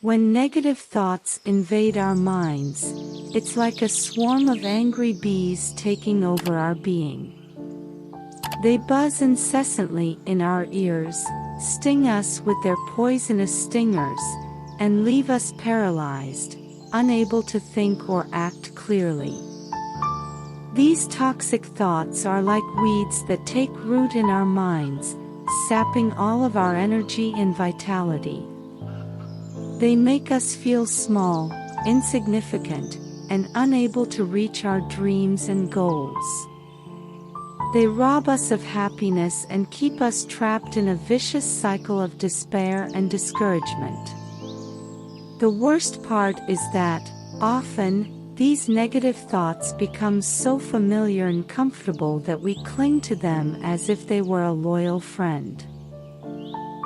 When negative thoughts invade our minds, it's like a swarm of angry bees taking over our being. They buzz incessantly in our ears, sting us with their poisonous stingers, and leave us paralyzed, unable to think or act clearly. These toxic thoughts are like weeds that take root in our minds, sapping all of our energy and vitality. They make us feel small, insignificant, and unable to reach our dreams and goals. They rob us of happiness and keep us trapped in a vicious cycle of despair and discouragement. The worst part is that, often, these negative thoughts become so familiar and comfortable that we cling to them as if they were a loyal friend.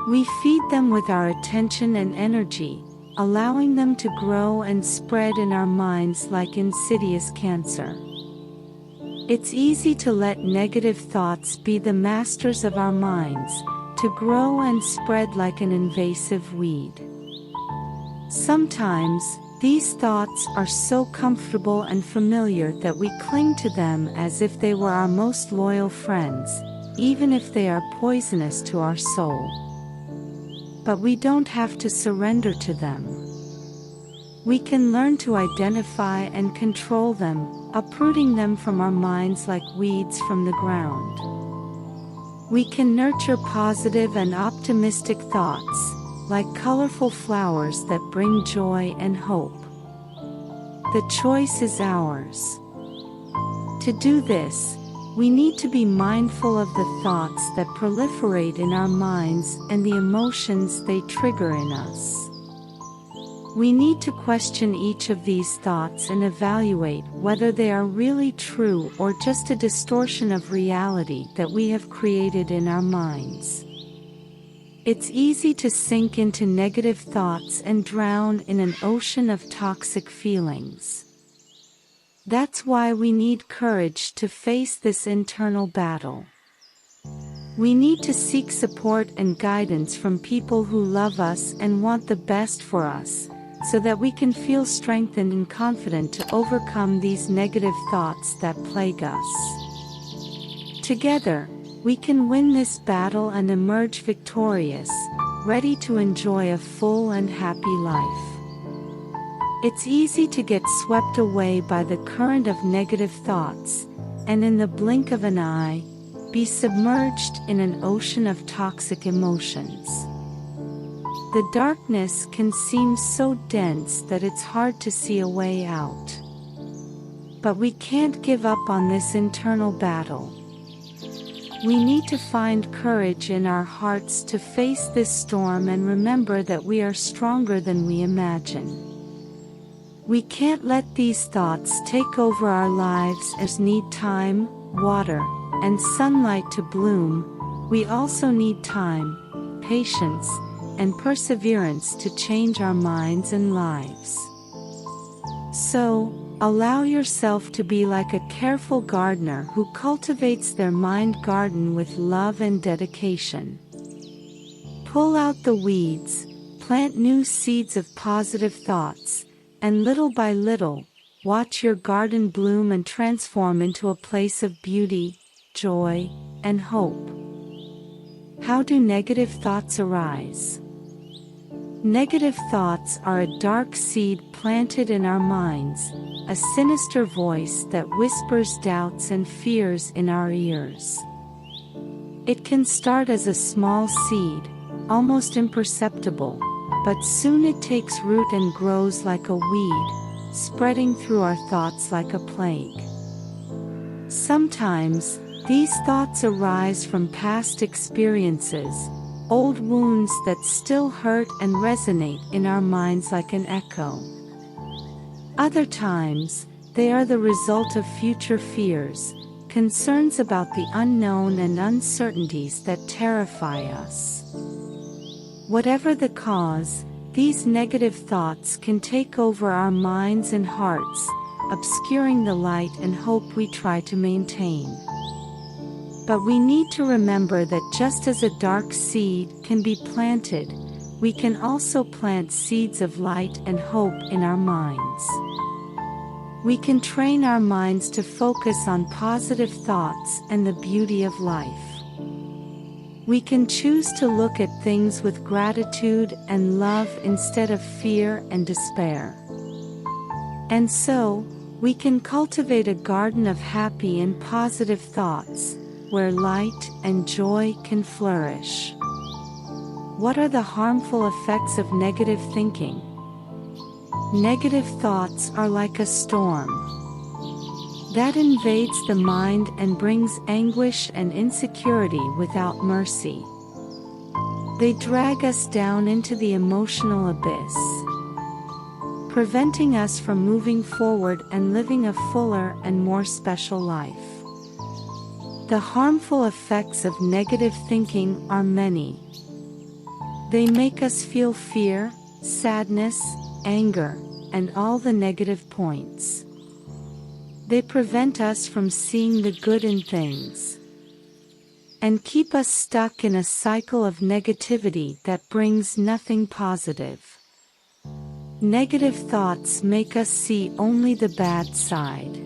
We feed them with our attention and energy, allowing them to grow and spread in our minds like insidious cancer. It's easy to let negative thoughts be the masters of our minds, to grow and spread like an invasive weed. Sometimes, these thoughts are so comfortable and familiar that we cling to them as if they were our most loyal friends, even if they are poisonous to our soul. But we don't have to surrender to them. We can learn to identify and control them, uprooting them from our minds like weeds from the ground. We can nurture positive and optimistic thoughts, like colorful flowers that bring joy and hope. The choice is ours. To do this, we need to be mindful of the thoughts that proliferate in our minds and the emotions they trigger in us. We need to question each of these thoughts and evaluate whether they are really true or just a distortion of reality that we have created in our minds. It's easy to sink into negative thoughts and drown in an ocean of toxic feelings. That's why we need courage to face this internal battle. We need to seek support and guidance from people who love us and want the best for us, so that we can feel strengthened and confident to overcome these negative thoughts that plague us. Together, we can win this battle and emerge victorious, ready to enjoy a full and happy life. It's easy to get swept away by the current of negative thoughts, and in the blink of an eye, be submerged in an ocean of toxic emotions. The darkness can seem so dense that it's hard to see a way out. But we can't give up on this internal battle. We need to find courage in our hearts to face this storm and remember that we are stronger than we imagine. We can't let these thoughts take over our lives as need time, water, and sunlight to bloom. We also need time, patience, and perseverance to change our minds and lives. So, allow yourself to be like a careful gardener who cultivates their mind garden with love and dedication. Pull out the weeds, plant new seeds of positive thoughts, and little by little, watch your garden bloom and transform into a place of beauty, joy, and hope. How do negative thoughts arise? Negative thoughts are a dark seed planted in our minds, a sinister voice that whispers doubts and fears in our ears. It can start as a small seed, almost imperceptible, but soon it takes root and grows like a weed, spreading through our thoughts like a plague. Sometimes, these thoughts arise from past experiences, old wounds that still hurt and resonate in our minds like an echo. Other times, they are the result of future fears, concerns about the unknown and uncertainties that terrify us. Whatever the cause, these negative thoughts can take over our minds and hearts, obscuring the light and hope we try to maintain. But we need to remember that just as a dark seed can be planted, we can also plant seeds of light and hope in our minds. We can train our minds to focus on positive thoughts and the beauty of life. We can choose to look at things with gratitude and love instead of fear and despair. And so, we can cultivate a garden of happy and positive thoughts, where light and joy can flourish. What are the harmful effects of negative thinking? Negative thoughts are like a storm that invades the mind and brings anguish and insecurity without mercy. They drag us down into the emotional abyss, preventing us from moving forward and living a fuller and more special life. The harmful effects of negative thinking are many. They make us feel fear, sadness, anger, and all the negative points. They prevent us from seeing the good in things, and keep us stuck in a cycle of negativity that brings nothing positive. Negative thoughts make us see only the bad side,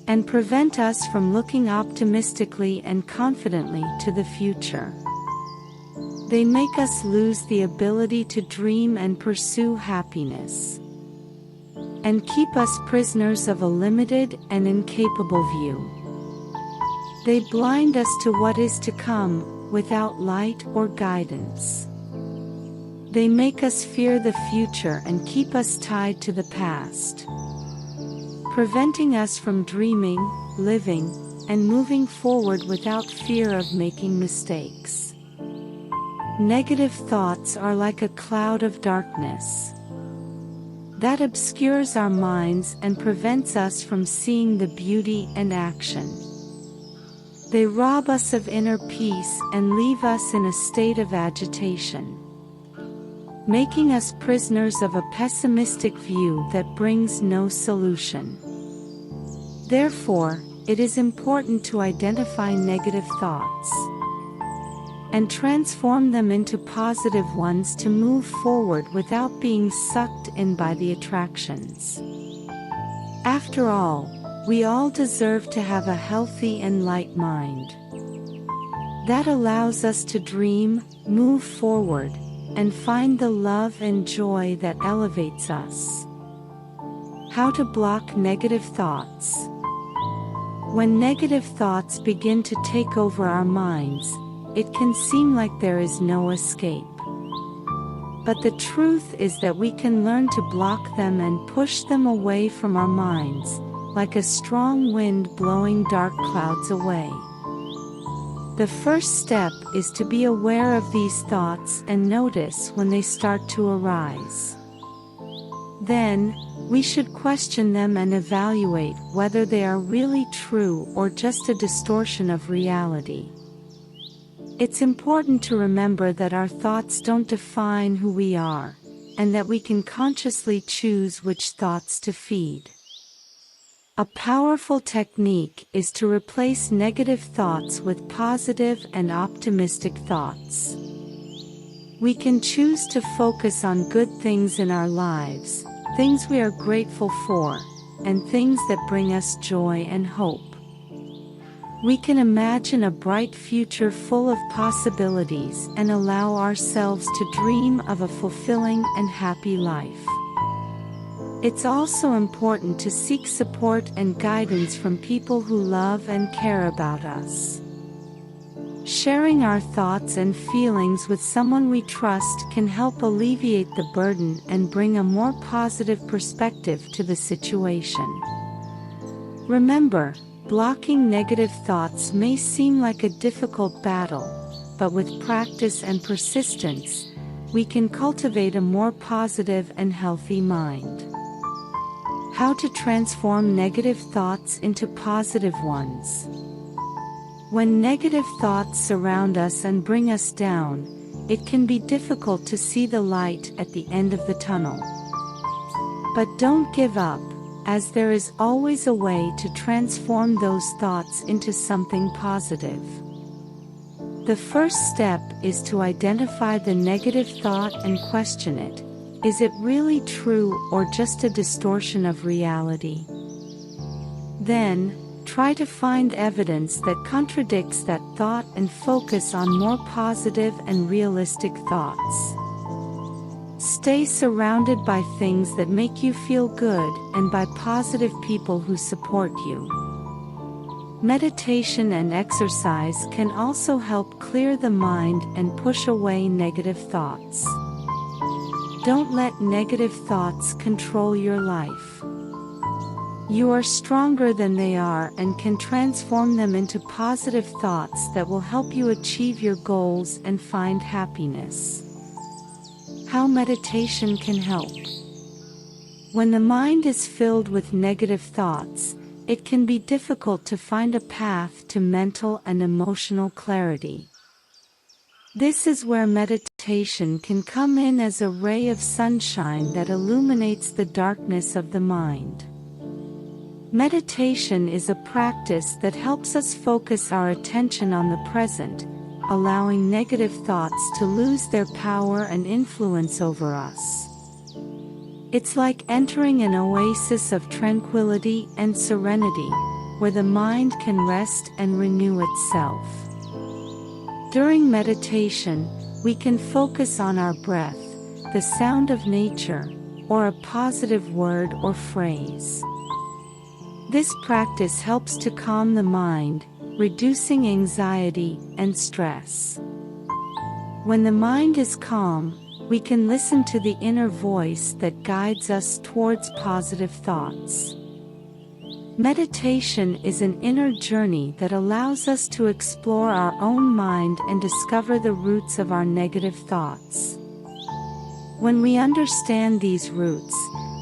and prevent us from looking optimistically and confidently to the future. They make us lose the ability to dream and pursue happiness, and keep us prisoners of a limited and incapable view. They blind us to what is to come, without light or guidance. They make us fear the future and keep us tied to the past, preventing us from dreaming, living, and moving forward without fear of making mistakes. Negative thoughts are like a cloud of darkness that obscures our minds and prevents us from seeing the beauty and action. They rob us of inner peace and leave us in a state of agitation, making us prisoners of a pessimistic view that brings no solution. Therefore, it is important to identify negative thoughts and transform them into positive ones to move forward without being sucked in by the attractions. After all, we all deserve to have a healthy and light mind that allows us to dream, move forward, and find the love and joy that elevates us. How to block negative thoughts. When negative thoughts begin to take over our minds, it can seem like there is no escape. But the truth is that we can learn to block them and push them away from our minds, like a strong wind blowing dark clouds away. The first step is to be aware of these thoughts and notice when they start to arise. Then, we should question them and evaluate whether they are really true or just a distortion of reality. It's important to remember that our thoughts don't define who we are, and that we can consciously choose which thoughts to feed. A powerful technique is to replace negative thoughts with positive and optimistic thoughts. We can choose to focus on good things in our lives, things we are grateful for, and things that bring us joy and hope. We can imagine a bright future full of possibilities and allow ourselves to dream of a fulfilling and happy life. It's also important to seek support and guidance from people who love and care about us. Sharing our thoughts and feelings with someone we trust can help alleviate the burden and bring a more positive perspective to the situation. Remember, blocking negative thoughts may seem like a difficult battle, but with practice and persistence, we can cultivate a more positive and healthy mind. How to transform negative thoughts into positive ones. When negative thoughts surround us and bring us down, it can be difficult to see the light at the end of the tunnel. But don't give up, as there is always a way to transform those thoughts into something positive. The first step is to identify the negative thought and question it. Is it really true or just a distortion of reality? Then, try to find evidence that contradicts that thought and focus on more positive and realistic thoughts. Stay surrounded by things that make you feel good and by positive people who support you. Meditation and exercise can also help clear the mind and push away negative thoughts. Don't let negative thoughts control your life. You are stronger than they are and can transform them into positive thoughts that will help you achieve your goals and find happiness. How meditation can help. When the mind is filled with negative thoughts, it can be difficult to find a path to mental and emotional clarity. This is where meditation can come in as a ray of sunshine that illuminates the darkness of the mind. Meditation is a practice that helps us focus our attention on the present, allowing negative thoughts to lose their power and influence over us. It's like entering an oasis of tranquility and serenity, where the mind can rest and renew itself. During meditation, we can focus on our breath, the sound of nature, or a positive word or phrase. This practice helps to calm the mind, reducing anxiety and stress. When the mind is calm, we can listen to the inner voice that guides us towards positive thoughts. Meditation is an inner journey that allows us to explore our own mind and discover the roots of our negative thoughts. When we understand these roots,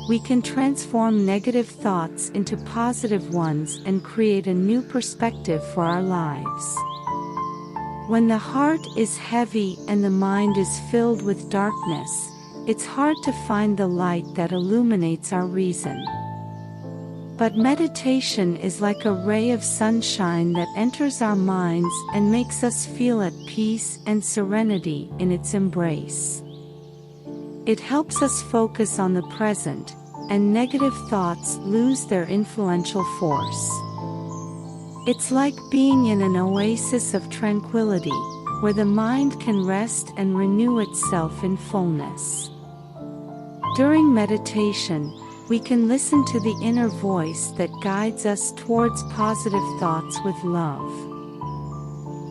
we can transform negative thoughts into positive ones and create a new perspective for our lives. When the heart is heavy and the mind is filled with darkness, it's hard to find the light that illuminates our reason. But meditation is like a ray of sunshine that enters our minds and makes us feel at peace and serenity in its embrace. It helps us focus on the present, and negative thoughts lose their influential force. It's like being in an oasis of tranquility, where the mind can rest and renew itself in fullness. During meditation, we can listen to the inner voice that guides us towards positive thoughts with love.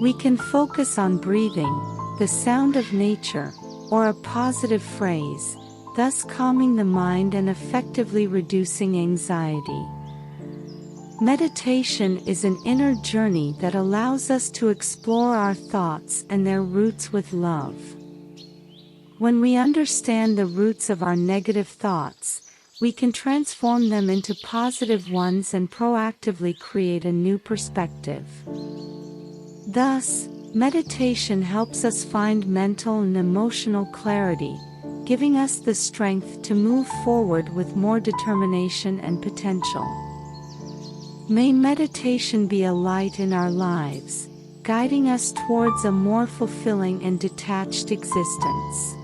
We can focus on breathing, the sound of nature, or a positive phrase, thus calming the mind and effectively reducing anxiety. Meditation is an inner journey that allows us to explore our thoughts and their roots with love. When we understand the roots of our negative thoughts, we can transform them into positive ones and proactively create a new perspective. Thus, meditation helps us find mental and emotional clarity, giving us the strength to move forward with more determination and potential. May meditation be a light in our lives, guiding us towards a more fulfilling and detached existence.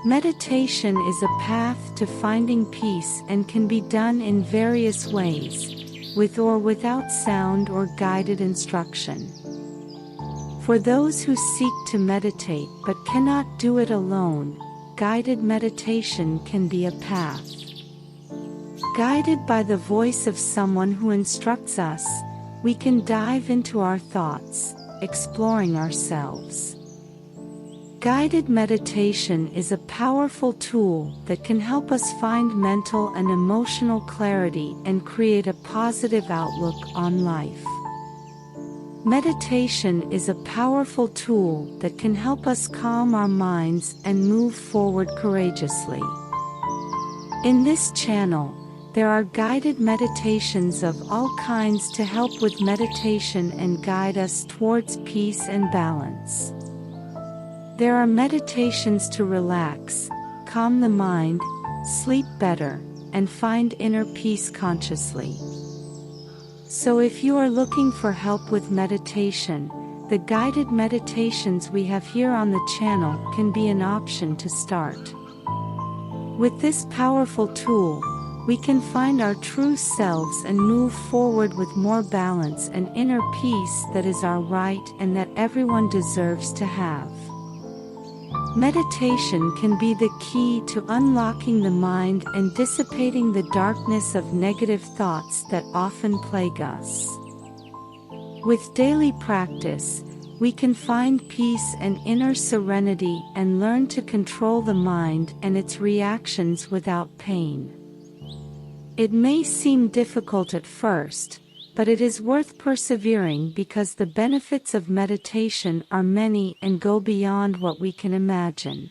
Meditation is a path to finding peace and can be done in various ways, with or without sound or guided instruction. For those who seek to meditate but cannot do it alone, guided meditation can be a path. Guided by the voice of someone who instructs us, we can dive into our thoughts, exploring ourselves. Guided meditation is a powerful tool that can help us find mental and emotional clarity and create a positive outlook on life. Meditation is a powerful tool that can help us calm our minds and move forward courageously. In this channel, there are guided meditations of all kinds to help with meditation and guide us towards peace and balance. There are meditations to relax, calm the mind, sleep better, and find inner peace consciously. So if you are looking for help with meditation, the guided meditations we have here on the channel can be an option to start. With this powerful tool, we can find our true selves and move forward with more balance and inner peace that is our right and that everyone deserves to have. Meditation can be the key to unlocking the mind and dissipating the darkness of negative thoughts that often plague us. With daily practice, we can find peace and inner serenity and learn to control the mind and its reactions without pain. It may seem difficult at first, but it is worth persevering because the benefits of meditation are many and go beyond what we can imagine.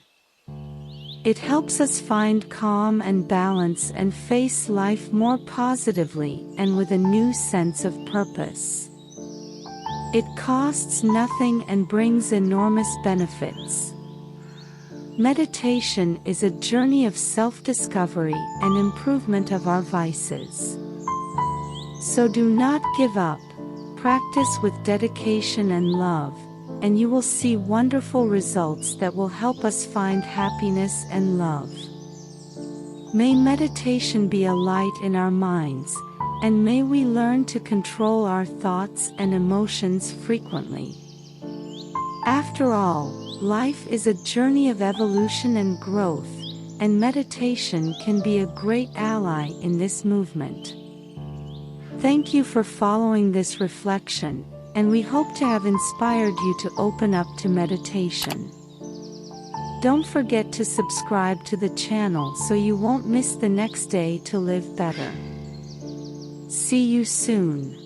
It helps us find calm and balance and face life more positively and with a new sense of purpose. It costs nothing and brings enormous benefits. Meditation is a journey of self-discovery and improvement of our vices. So do not give up, practice with dedication and love, and you will see wonderful results that will help us find happiness and love. May meditation be a light in our minds, and may we learn to control our thoughts and emotions frequently. After all, life is a journey of evolution and growth, and meditation can be a great ally in this movement. Thank you for following this reflection, and we hope to have inspired you to open up to meditation. Don't forget to subscribe to the channel so you won't miss the next day to live better. See you soon.